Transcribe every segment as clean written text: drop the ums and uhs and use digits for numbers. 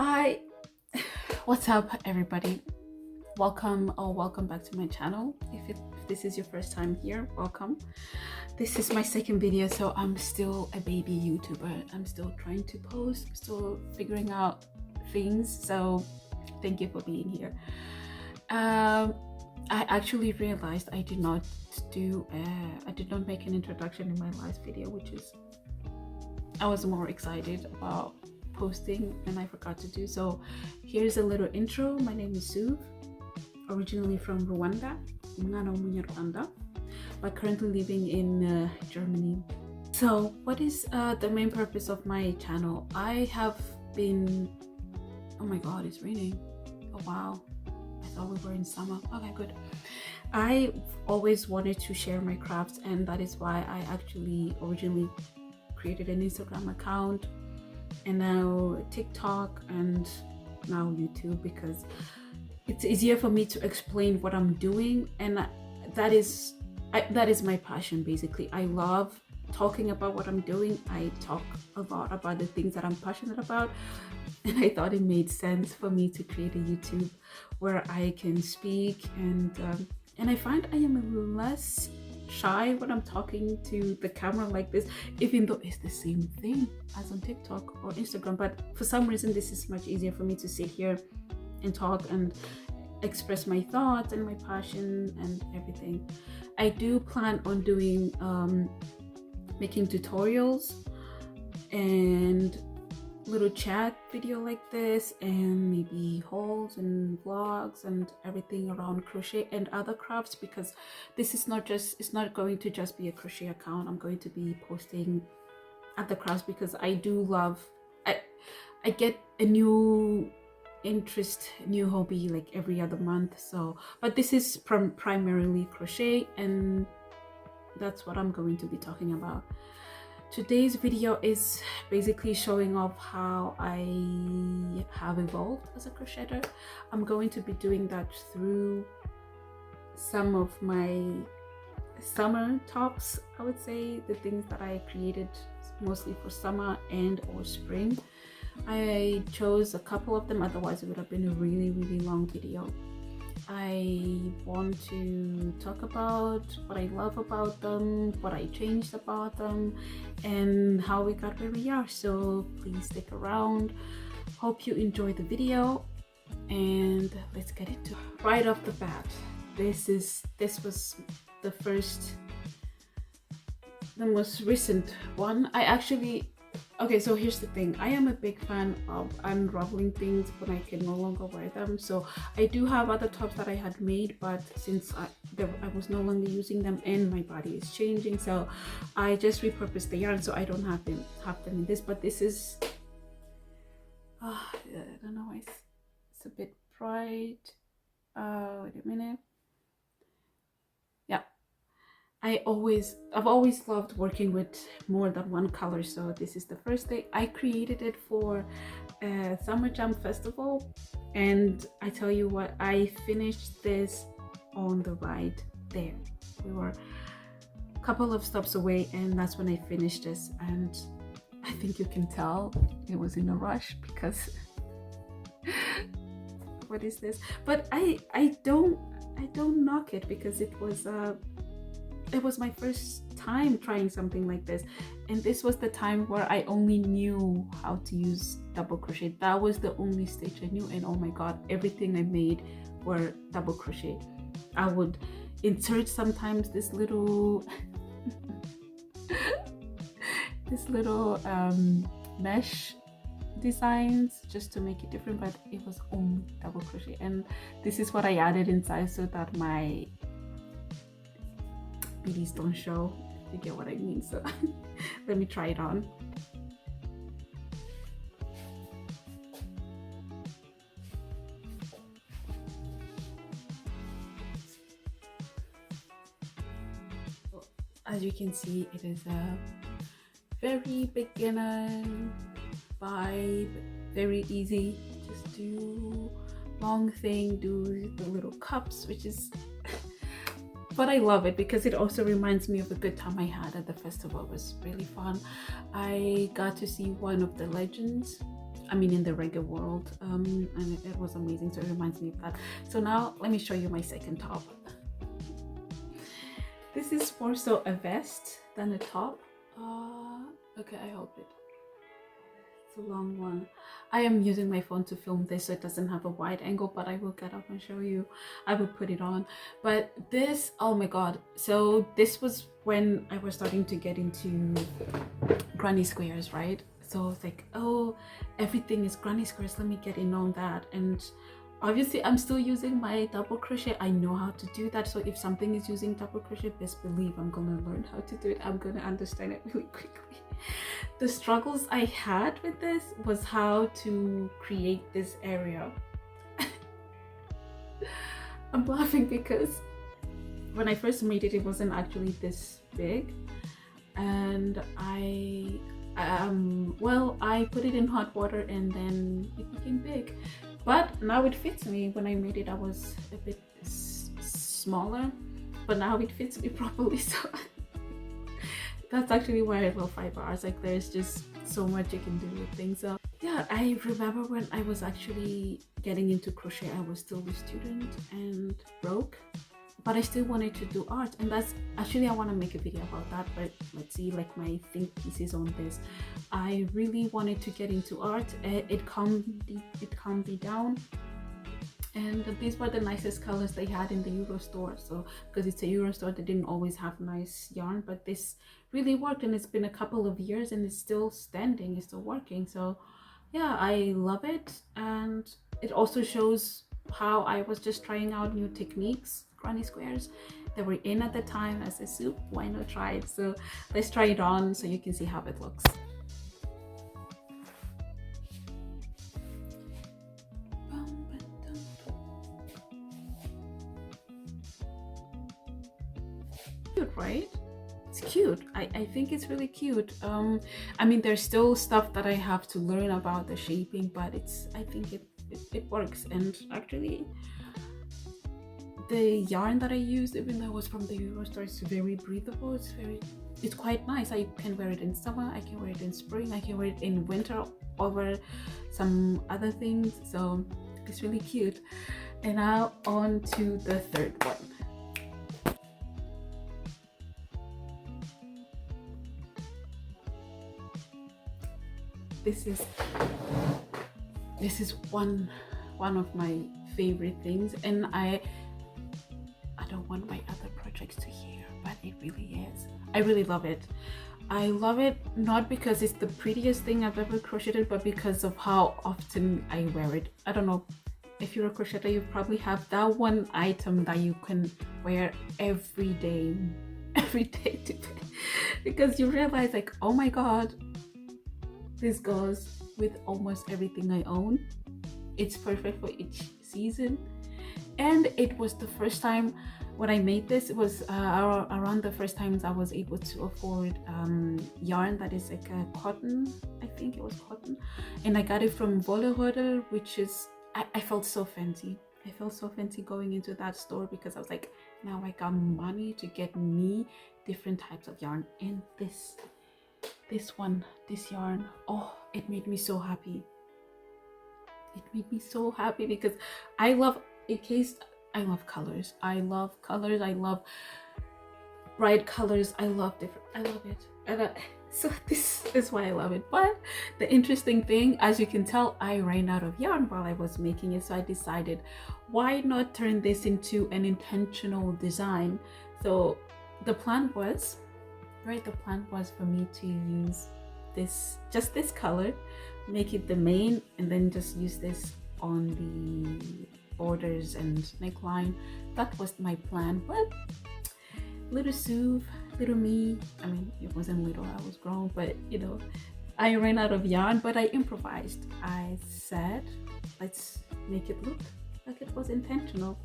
Hi, what's up everybody? Welcome back to my channel. If this is your first time here, welcome. This is my second video, so I'm still a baby YouTuber. I'm still trying to post, I'm still figuring out things, so thank you for being here. I actually realized I did not make an introduction in my last video, which is I was more excited about posting and I forgot to do so. Here's a little intro. My name is Souv, originally from Rwanda, but currently living in Germany. So what is the main purpose of my channel? I have been, oh my god, it's raining. Oh wow, I thought we were in summer. Okay, good. I always wanted to share my crafts, and that is why I actually originally created an Instagram account and now TikTok and now YouTube, because it's easier for me to explain what I'm doing, and that is my passion. Basically, I love talking about what I'm doing. I talk a lot about the things that I'm passionate about, and I thought it made sense for me to create a YouTube where I can speak, and I find I am less shy when I'm talking to the camera like this, even though it's the same thing as on TikTok or Instagram. But for some reason, this is much easier for me to sit here and talk and express my thoughts and my passion and everything. I do plan on doing making tutorials and little chat video like this, and maybe hauls and vlogs and everything around crochet and other crafts, because this is it's not going to just be a crochet account. I'm going to be posting other crafts because I do love, I get a new interest, new hobby like every other month. So but this is primarily crochet, and that's what I'm going to be talking about. Today's video is basically showing off how I have evolved as a crocheter. I'm going to be doing that through some of my summer tops, I would say, the things that I created mostly for summer and or spring. I chose a couple of them, otherwise it would have been a really long video. I want to talk about what I love about them, what I changed about them, and how we got where we are. So please stick around. Hope you enjoy the video, and let's get into it. Right off the bat, this was the most recent one. Okay, so here's the thing. I am a big fan of unraveling things when I can no longer wear them. So I do have other tops that I had made, but since I was no longer using them and my body is changing, so I just repurposed the yarn, so I don't have them in this. But this is, I don't know why it's a bit bright. Wait a minute. Yeah. I've always loved working with more than one color, so this is the first thing. I created it for a Summer Jam festival, and I tell you what, I finished this on the ride there. We were a couple of stops away, and that's when I finished this, and I think you can tell it was in a rush because what is this? But I don't knock it, because it was my first time trying something like this, and this was the time where I only knew how to use double crochet. That was the only stitch I knew, and oh my god, everything I made were double crochet. I would insert sometimes this little mesh designs just to make it different, but it was only double crochet, and this is what I added inside so that my beads don't show, if you get what I mean. So let me try it on. As you can see, it is a very beginner vibe, very easy. Just do long thing, do the little cups, which is but I love it because it also reminds me of a good time I had at the festival. It was really fun. I got to see one of the legends I mean in the reggae world, and it was amazing. So it reminds me of that. So now let me show you my second top. This is more so a vest than a top. Okay, I hope it's a long one. I am using my phone to film this, so it doesn't have a wide angle, but I will get up and show you. I will put it on. But this, oh my god, so this was when I was starting to get into granny squares, right? So it's like, oh, everything is granny squares, let me get in on that. And obviously I'm still using my double crochet. I know how to do that. So if something is using double crochet, best believe I'm gonna learn how to do it. I'm gonna understand it really quickly. The struggles I had with this was how to create this area. I'm laughing because when I first made it, it wasn't actually this big, and well, I put it in hot water and then it became big. But now it fits me. When I made it, I was a bit smaller, but now it fits me properly. So that's actually why I love fiber arts. Like, there's just so much you can do with things. So yeah, I remember when I was actually getting into crochet, I was still a student and broke, but I still wanted to do art. And that's actually, I want to make a video about that, but let's see, like, my think pieces on this. I really wanted to get into art. It calmed me down, and these were the nicest colors they had in the Euro store. So because it's a Euro store, they didn't always have nice yarn, but this really worked, and it's been a couple of years and it's still standing, it's still working. So yeah, I love it. And it also shows how I was just trying out new techniques, granny squares that were in at the time as a soup. Why not try it? So let's try it on so you can see how it looks. Cute, right? It's cute. I think it's really cute. I mean, there's still stuff that I have to learn about the shaping, but I think it works. And actually, the yarn that I used, even though it was from the Euro store, it's very breathable. It's quite nice. I can wear it in summer, I can wear it in spring, I can wear it in winter over some other things. So it's really cute. And now on to the third one. This is one of my favorite things, and I don't want my other projects to hear, but it really is. I really love it. I love it not because it's the prettiest thing I've ever crocheted, but because of how often I wear it. I don't know, if you're a crocheter, you probably have that one item that you can wear every day because you realize, like, oh my god, this goes with almost everything I own. It's perfect for each season. And it was the first time when I made this, it was around the first times I was able to afford yarn that is like a cotton. I think it was cotton. And I got it from Vollerodel, which is, I felt so fancy. I felt so fancy going into that store because I was like, now I got money to get me different types of yarn. And this yarn, oh, it made me so happy. It made me so happy because I love colors. I love colors. I love bright colors. I love it. And so this is why I love it. But the interesting thing, as you can tell, I ran out of yarn while I was making it. So I decided, why not turn this into an intentional design? So the plan was for me to use just this color, make it the main, and then just use this on the borders and neckline. That was my plan. But little Souve, little me, I mean, it wasn't little, I was grown, but you know, I ran out of yarn, but I improvised. I said, let's make it look like it was intentional,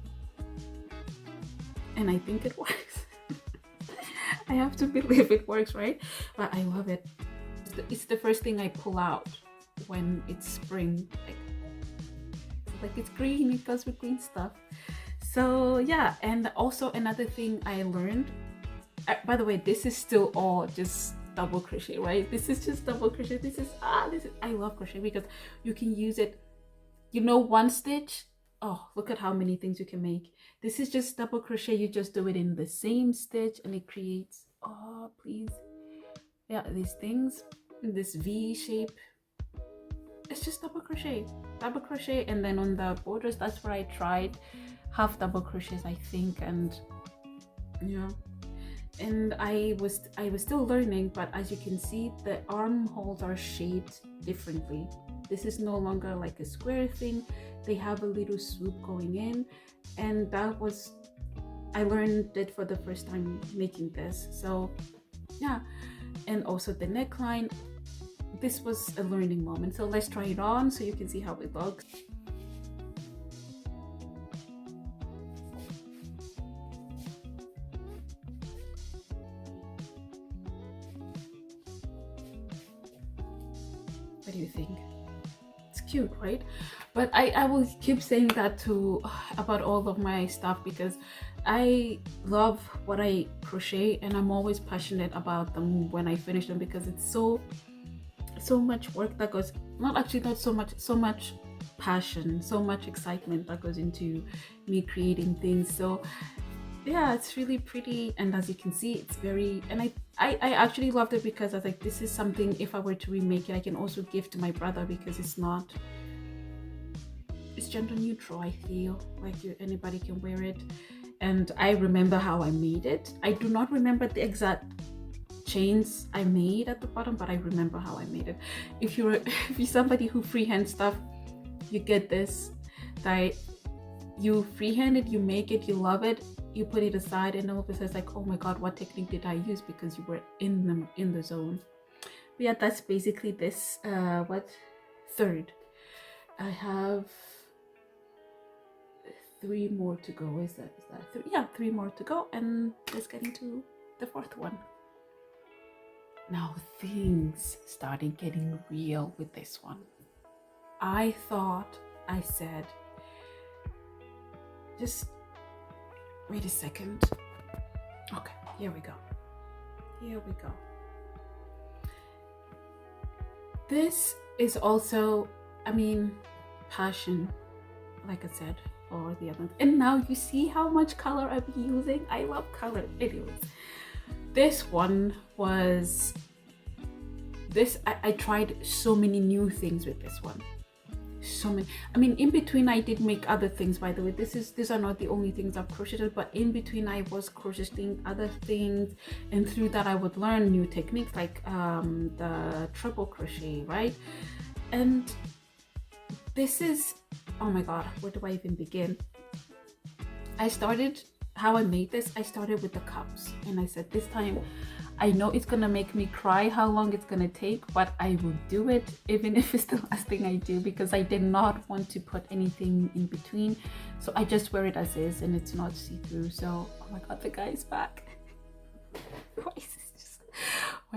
and I think it works. I have to believe it works, right? But I love it. It's the first thing I pull out when it's spring. Like it's green, it goes with green stuff. So yeah, and also another thing I learned, by the way, this is still all just double crochet, right? This is just double crochet. This is I love crochet because you can use it, you know, one stitch. Oh, look at how many things you can make. This is just double crochet. You just do it in the same stitch and it creates, oh please, yeah, these things, this V shape. It's just double crochet, and then on the borders, that's where I tried half double crochets, I think, and yeah, and I was still learning, but as you can see, the armholes are shaped differently. This is no longer like a square thing. They have a little swoop going in, and that was, I learned it for the first time making this. So yeah, and also the neckline, this was a learning moment. So let's try it on so you can see how it looks. What do you think? It's cute, right? But I will keep saying that to about all of my stuff because I love what I crochet and I'm always passionate about them when I finish them, because it's so much work that goes, not so much passion, so much excitement that goes into me creating things. So yeah, it's really pretty, and as you can see, it's very, and I actually loved it because I was like, this is something, if I were to remake it, I can also give to my brother, because it's gender neutral. I feel like anybody can wear it. And I remember how I made it. I do not remember the exact chains I made at the bottom, but I remember how I made it. If you're somebody who freehand stuff, you get this, that you freehand it, you make it, you love it, you put it aside, and all of a sudden it's like, oh my god, what technique did I use? Because you were in the zone. But yeah, that's basically this third. I have 3 more to go. Is that 3? Yeah, 3 more to go, and let's get into the 4th one. Now things started getting real with this one. I said, just wait a second. Okay, here we go. This is also, I mean, passion, like I said, for the other. And now you see how much color I'm using. I love color. Anyways, this one was I tried so many new things with this one. So many. I mean, in between I did make other things, by the way. These are not the only things I've crocheted, but in between I was crocheting other things, and through that I would learn new techniques, like the treble crochet, right? And this is, oh my god, where do I even begin? How I made this, I started with the cups, and I said, this time I know it's gonna make me cry how long it's gonna take, but I will do it even if it's the last thing I do, because I did not want to put anything in between. So I just wear it as is, and it's not see-through. So oh my god, the guy is back. Why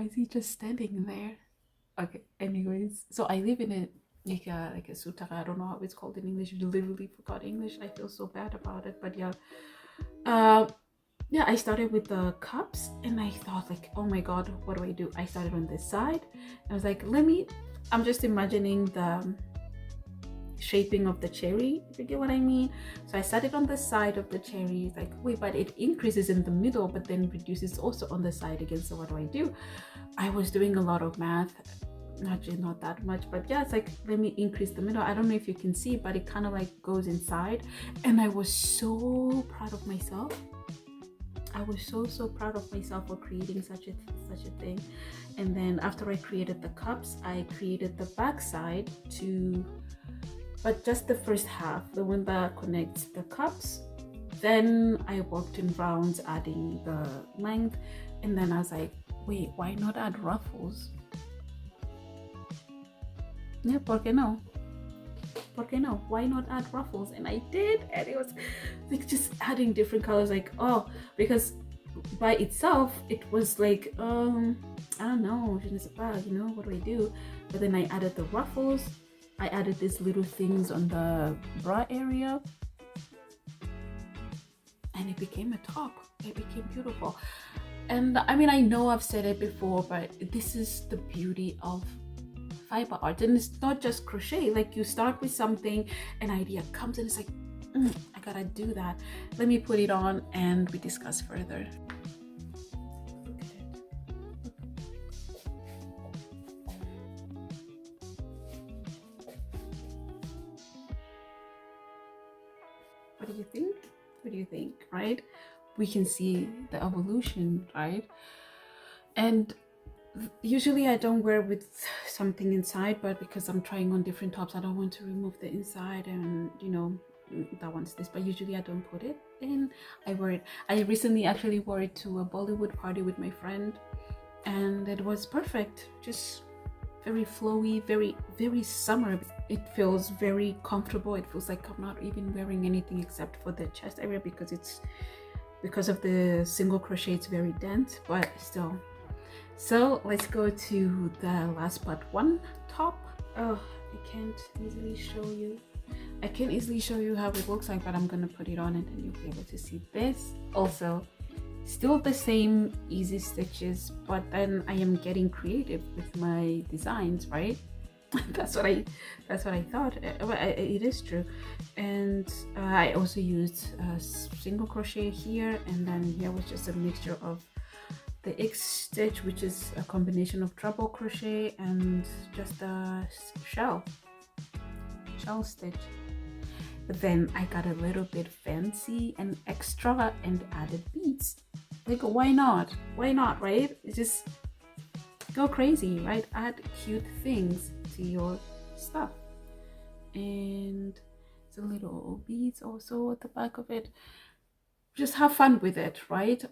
is he just standing there? Okay, anyways, so I live in a like a souterrain. I don't know how it's called in English. You literally forgot English. I feel so bad about it, but yeah. Yeah, I started with the cups, and I thought, like, oh my god, what do? I started on this side. I was like, I'm just imagining the shaping of the cherry, if you get what I mean. So I started on the side of the cherry, like, wait, but it increases in the middle, but then reduces also on the side again. So what do? I was doing a lot of math, actually not that much, but yeah, it's like, let me increase the middle. I don't know if you can see, but it kind of like goes inside, and I was so proud of myself. I was so proud of myself for creating such a thing. And then after I created the cups, I created the back side but just the first half, the one that connects the cups. Then I worked in rounds, adding the length, and then I was like, wait, why not add ruffles? Yeah, ¿por qué no? Why not add ruffles? And I did, and it was like just adding different colors, like, oh, because by itself it was like, I don't know, je ne sais pas, you know, what do? But then I added the ruffles, I added these little things on the bra area, and it became a top. It became beautiful. And I mean, I know I've said it before, but this is the beauty of fiber art. And it's not just crochet. Like, you start with something, an idea comes, and it's like, I gotta do that. Let me put it on and we discuss further. Look at it. What do you think? What do you think, right? We can see the evolution, right? And usually I don't wear with something inside, but because I'm trying on different tops, I don't want to remove the inside, and you know, that one's this, but usually I don't put it in. I wear it. I recently actually wore it to a Bollywood party with my friend, and it was perfect. Just very flowy, very summer. It feels very comfortable. It feels like I'm not even wearing anything except for the chest area, because of the single crochet, it's very dense, but still. So let's go to the last part one top. Oh, I can't easily show you. I can easily show you how it looks like, but I'm gonna put it on and then you'll be able to see this. Also, still the same easy stitches, but then I am getting creative with my designs, right? that's what I thought. It is true. And I also used single crochet here, and then here was just a mixture of the X stitch, which is a combination of treble crochet and just a shell stitch. But then I got a little bit fancy and extra and added beads. Like, why not, right? Just go crazy, right? Add cute things to your stuff. And the little beads also at the back of it. Just have fun with it, right?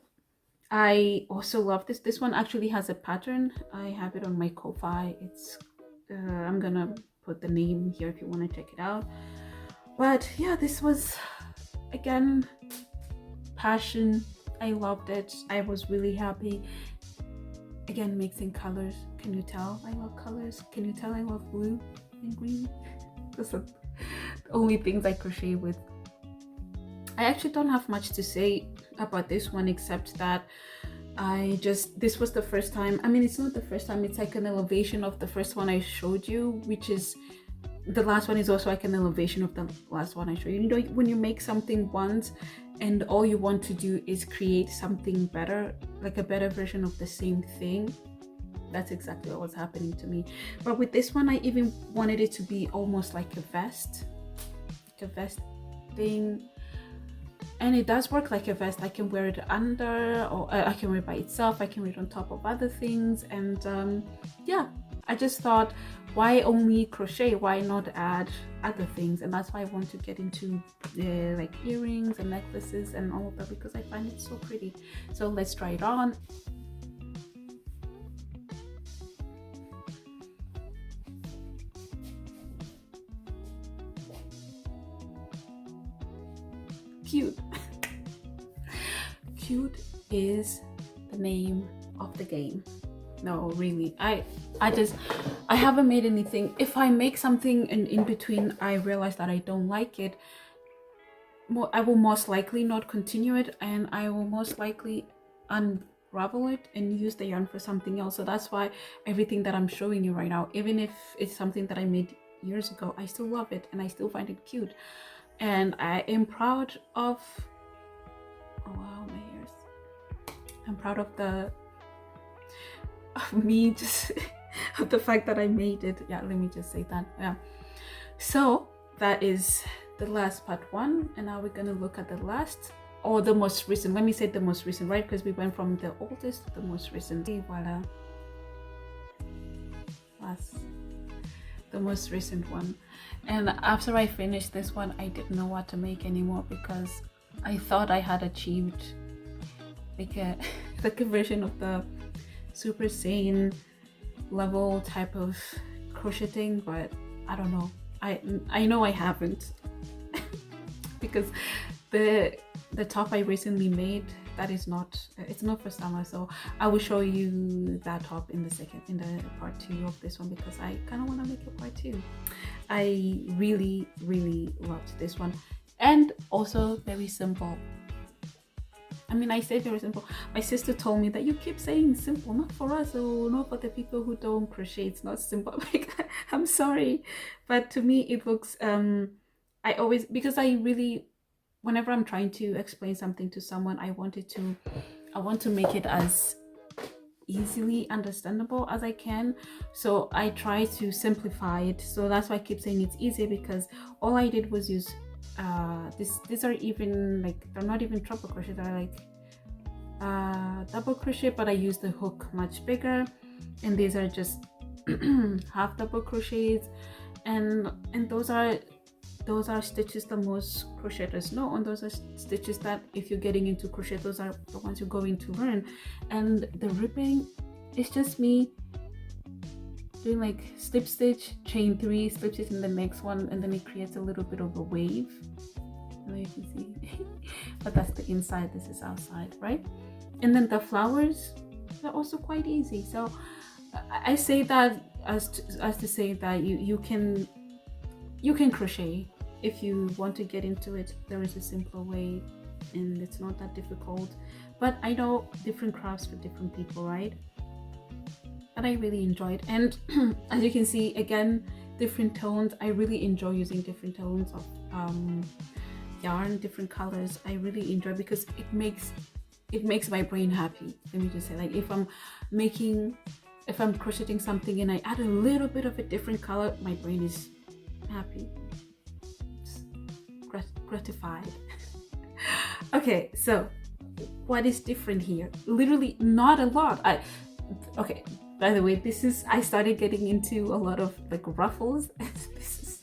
I also love this one actually has a pattern. I have it on my Ko-fi. It's I'm gonna put the name here if you want to check it out. But yeah, this was, again, passion. I loved it. I was really happy. Again, mixing colors. Can you tell I love colors? Can you tell I love blue and green? Those are the only things I crochet with. I actually don't have much to say about this one, except that this was the first time. I mean, it's not the first time, it's like an elevation of the first one I showed you, which is the last one is also like an elevation of the last one I showed you. You know, when you make something once and all you want to do is create something better, like a better version of the same thing, that's exactly what was happening to me. But with this one, I even wanted it to be almost like a vest thing. And it does work like a vest. I can wear it under, or I can wear it by itself. I can wear it on top of other things. And yeah, I just thought, why only crochet? Why not add other things? And that's why I want to get into like earrings and necklaces and all of that, because I find it so pretty. So let's try it on. Cute. Cute is the name of the game. No, really, I haven't made anything. If I make something and in between I realize that I don't like it, I will most likely not continue it, and I will most likely unravel it and use the yarn for something else. So that's why everything that I'm showing you right now, even if it's something that I made years ago, I still love it and I still find it cute. And I am proud of, oh wow, my ears. I'm proud of me, just of the fact that I made it. Yeah, let me just say that. Yeah. So that is the last part one, and now we're gonna look at the last, or the most recent. Let me say the most recent, right? Because we went from the oldest to the most recent. Et voila. That's the most recent one. And after I finished this one, I didn't know what to make anymore, because I thought I had achieved like a version of the super sane level type of crocheting, but I don't know. I know I haven't because the top I recently made, that is not, it's not for summer, so I will show you that top in the part 2 of this one, because I kind of want to make a part 2. I really loved this one, and also very simple. I mean, I say very simple. My sister told me that you keep saying simple, not for us or not for the people who don't crochet. It's not simple. Like, I'm sorry, but to me it looks. I always, because I really, whenever I'm trying to explain something to someone, I want to make it as easily understandable as I can. So I try to simplify it. So that's why I keep saying it's easy, because all I did was use these are even like, they're not even triple crochet, they're like double crochet, but I use the hook much bigger, and these are just half double crochets, and those are stitches that most crocheters know, and those are stitches that if you're getting into crochet, those are the ones you're going to learn. And the ribbing is just me doing like slip stitch, chain 3, slip stitch in the next one, and then it creates a little bit of a wave. I don't know if you see but that's the inside, this is outside, right? And then the flowers are also quite easy. So I say that as to say that you can crochet if you want to get into it. There is a simpler way, and it's not that difficult. But I know different crafts for different people, right? But I really enjoyed, and as you can see, again, different tones. I really enjoy using different tones of yarn, different colors. I really enjoy, because it makes my brain happy. Let me just say, like, if I'm crocheting something and I add a little bit of a different color, my brain is happy, gratified. Okay, so what is different here? Literally not a lot. Okay, by the way, I started getting into a lot of like ruffles. It's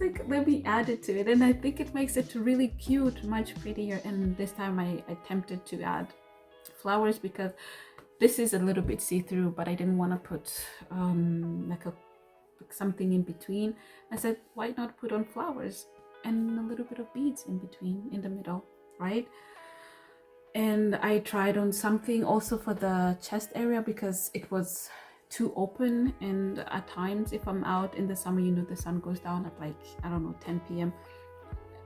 like, let me add it to it, and I think it makes it really cute, much prettier. And this time I attempted to add flowers, because this is a little bit see-through, but I didn't want to put like something in between. I said, why not put on flowers and a little bit of beads in between, in the middle, right? And I tried on something also for the chest area, because it was too open, and at times if I'm out in the summer, you know, the sun goes down at like, I don't know, 10 p.m.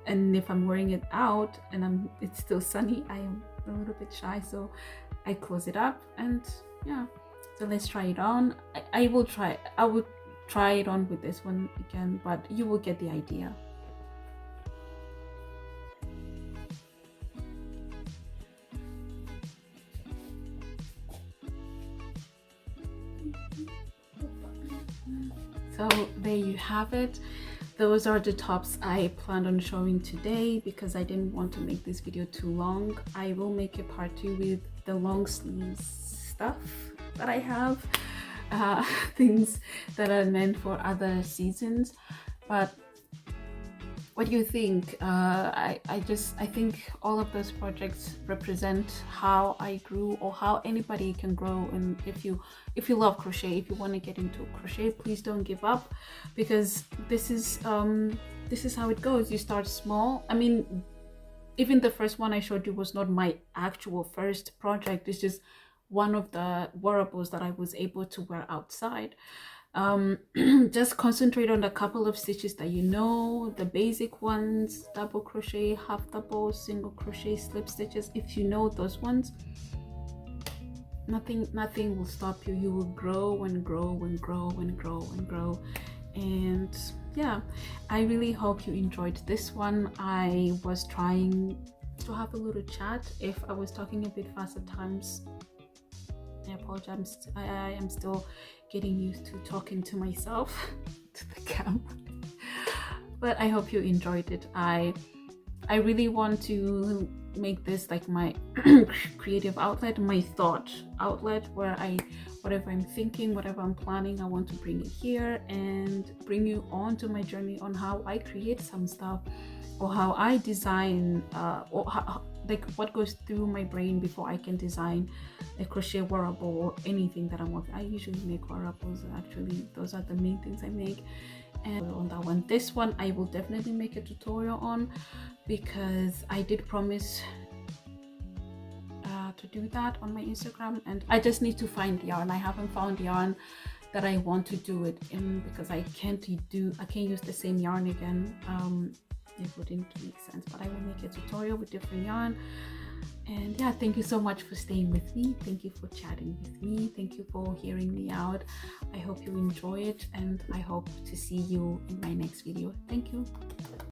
and if I'm wearing it out and it's still sunny, I am a little bit shy, so I close it up. And yeah, so let's try it on. I will try it on with this one again, but you will get the idea. So there you have it. Those are the tops I planned on showing today, because I didn't want to make this video too long. I will make a part 2 with the long sleeves stuff that I have, things that are meant for other seasons. But what do you think? I think all of those projects represent how I grew, or how anybody can grow. And if you love crochet, if you want to get into crochet, please don't give up, because this is how it goes. You start small. I mean, even the first one I showed you was not my actual first project. It's just one of the wearables that I was able to wear outside. Just concentrate on a couple of stitches that you know, the basic ones: double crochet, half double, single crochet, slip stitches. If you know those ones, nothing will stop you. You will grow and grow and grow and grow and grow. And yeah, I really hope you enjoyed this one. I was trying to have a little chat. If I was talking a bit fast at times, I apologize. I am still getting used to talking to myself to the camera, but I hope you enjoyed it. I really want to make this like my creative outlet, my thought outlet, where whatever I'm thinking, whatever I'm planning, I want to bring it here and bring you on to my journey on how I create some stuff, or how I design, or like what goes through my brain before I can design a crochet wearable or anything that I'm working. I usually make wearables, actually. Those are the main things I make. And on that one, this one I will definitely make a tutorial on, because I did promise to do that on my Instagram, and I just need to find yarn. I haven't found yarn that I want to do it in, because I can't use the same yarn again. It wouldn't make sense, but I will make a tutorial with different yarn. And yeah, thank you so much for staying with me. Thank you for chatting with me. Thank you for hearing me out. I hope you enjoy it, and I hope to see you in my next video. Thank you.